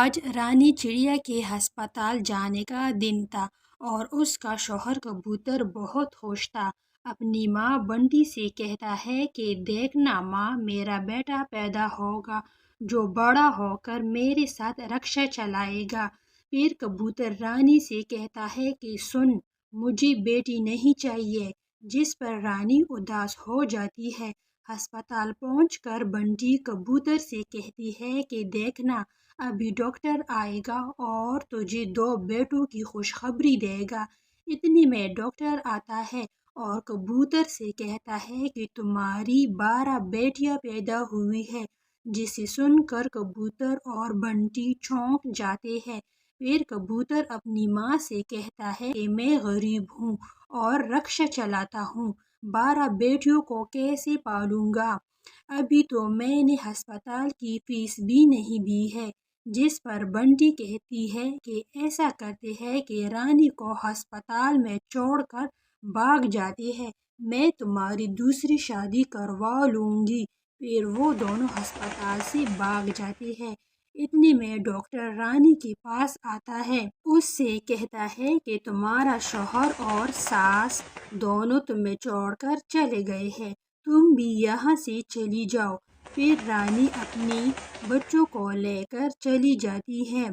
आज رانی चिड़िया के अस्पताल जाने का दिन था और उसका शौहर कबूतर बहुत खुश था। अपनी माँ बंटी से कहता है कि देखना माँ, मेरा बेटा पैदा होगा जो बड़ा होकर मेरे साथ रक्षा चलाएगा। फिर कबूतर रानी से कहता है कि सुन, मुझे बेटी नहीं चाहिए, जिस पर रानी उदास हो जाती है। अस्पताल पहुंचकर बंटी कबूतर से कहती है कि देखना, अभी डॉक्टर आएगा और तुझे 2 बेटों की खुशखबरी देगा। इतने में डॉक्टर आता है और कबूतर से कहता है कि तुम्हारी 12 बेटियां पैदा हुई है, जिसे सुनकर कबूतर और बंटी चौंक जाते हैं। फिर कबूतर अपनी माँ से कहता है कि मैं गरीब हूँ और रक्षा चलाता हूँ, 12 बेटियों को कैसे पालूंगा? अभी तो मैंने अस्पताल की फीस भी नहीं दी है। जिस पर बंटी कहती है कि ऐसा करते हैं कि रानी को अस्पताल में छोड़कर भाग जाते हैं, मैं तुम्हारी दूसरी शादी करवा लूंगी। फिर वो दोनों अस्पताल से भाग जाते हैं। इतने में डॉक्टर रानी के पास आता है, उससे कहता है कि तुम्हारा शौहर और सास दोनों तुम्हें छोड़कर चले गए हैं, तुम भी यहाँ से चली जाओ। फिर रानी अपने बच्चों को लेकर चली जाती है।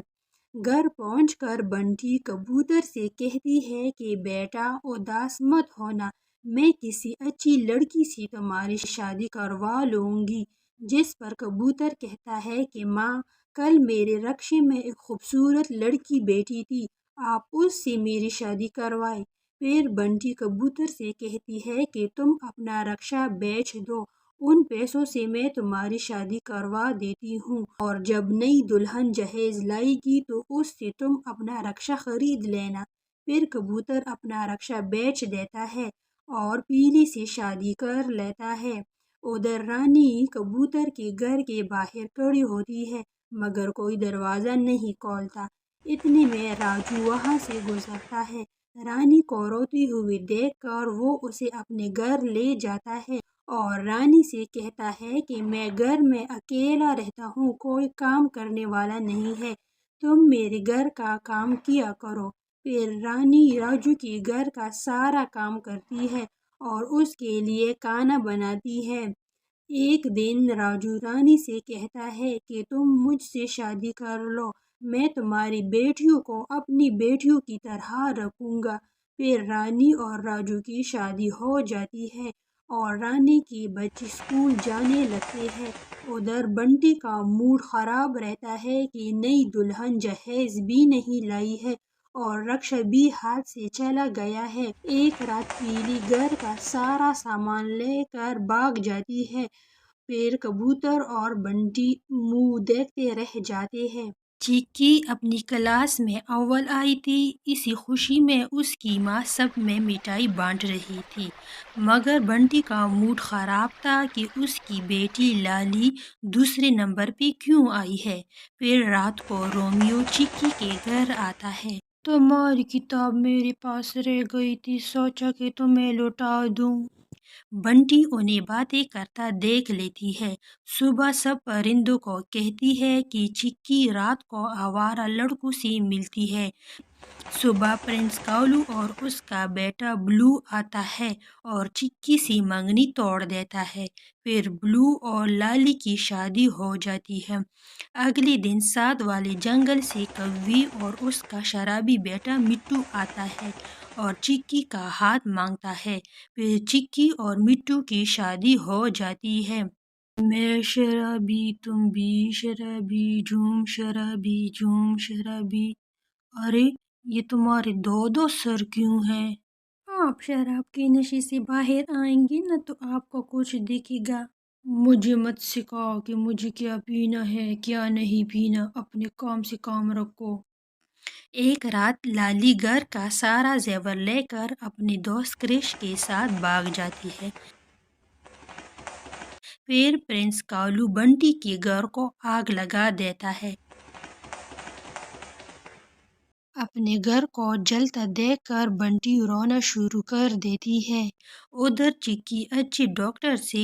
घर पहुंचकर बंटी कबूतर से कहती है कि बेटा उदास मत होना, मैं किसी अच्छी लड़की से तुम्हारी शादी करवा लूंगी। जिस पर कबूतर कहता है कि माँ, कल मेरे रक्षे में एक खूबसूरत लड़की बेटी थी, आप उससे मेरी शादी करवाए। फिर बंटी कबूतर से कहती है कि तुम अपना रक्षा बेच दो, उन पैसों से मैं तुम्हारी शादी करवा देती हूँ और जब नई दुल्हन जहेज लाएगी तो उससे तुम अपना रक्षा खरीद लेना। फिर कबूतर अपना रक्षा बेच देता है और पीली से शादी कर लेता है। उधर रानी कबूतर के घर के बाहर खड़ी होती है, मगर कोई दरवाज़ा नहीं खोलता। इतने में राजू वहाँ से गुजरता है। रानी को रोती हुई देखकर वो उसे अपने घर ले जाता है और रानी से कहता है कि मैं घर में अकेला रहता हूँ, कोई काम करने वाला नहीं है, तुम मेरे घर का काम किया करो। फिर रानी राजू के घर का सारा काम करती है और उसके लिए खाना बनाती है। एक दिन राजू रानी से कहता है कि तुम मुझसे शादी कर लो, मैं तुम्हारी बेटियों को अपनी बेटियों की तरह रखूंगा। फिर रानी और राजू की शादी हो जाती है और रानी के बच्चे स्कूल जाने लगते हैं। उधर बंटी का मूड खराब रहता है कि नई दुल्हन जहेज भी नहीं लाई है और रक्षा भी हाथ से चला गया है। एक रात पीली घर का सारा सामान लेकर भाग जाती है। फिर कबूतर और बंटी मुंह देखते रह जाते हैं। चिक्की अपनी क्लास में अव्वल आई थी, इसी खुशी में उसकी माँ सब में मिठाई बांट रही थी, मगर बंटी का मूड खराब था कि उसकी बेटी लाली दूसरे नंबर पे क्यों आई है। फिर रात को रोमियो चिक्की के घर आता है। तुम्हारी किताब मेरे पास रह गई थी, सोचा कि तुम्हें लौटा दूं। बंटी उन्हें बातें करता देख लेती है। सुबह सब परिंदों को कहती है कि चिक्की रात को आवारा लड़कों से मिलती है। सुबह प्रिंस कालू और उसका बेटा ब्लू आता है और चिक्की से मंगनी तोड़ देता है। फिर ब्लू और लाली की शादी हो जाती है। अगले दिन साथ वाले जंगल से कौवी और उसका शराबी बेटा मिट्टू आता है और चिक्की का हाथ मांगता है। फिर चिक्की और मिट्टू की शादी हो जाती है। मैं शराबी, तुम भी शराबी, झूम शराबी, झूम शराबी। अरे, ये तुम्हारे दो दो सर क्यों हैं? आप शराब के नशे से बाहर आएंगे ना तो आपको कुछ दिखेगा। मुझे मत सिखाओ कि मुझे क्या पीना है क्या नहीं पीना, अपने काम से काम रखो। एक रात लाली घर का सारा जेवर लेकर अपने दोस्त क्रिश के साथ भाग जाती है। फिर प्रिंस कालू बंटी के घर को आग लगा देता है। अपने घर को जलता देखकर बंटी रोना शुरू कर देती है। उधर चिक्की अच्छे डॉक्टर से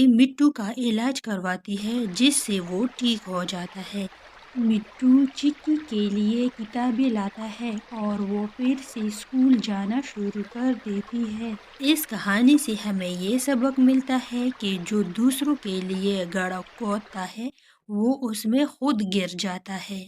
मिट्टू का इलाज करवाती है, जिससे वो ठीक हो जाता है। مٹو چکی کے لیے کتابیں لاتا ہے اور وہ پھر سے اسکول جانا شروع کر دیتی ہے۔ اس کہانی سے ہمیں یہ سبق ملتا ہے کہ جو دوسروں کے لیے گڑھا کھودتا ہے وہ اس میں خود گر جاتا ہے۔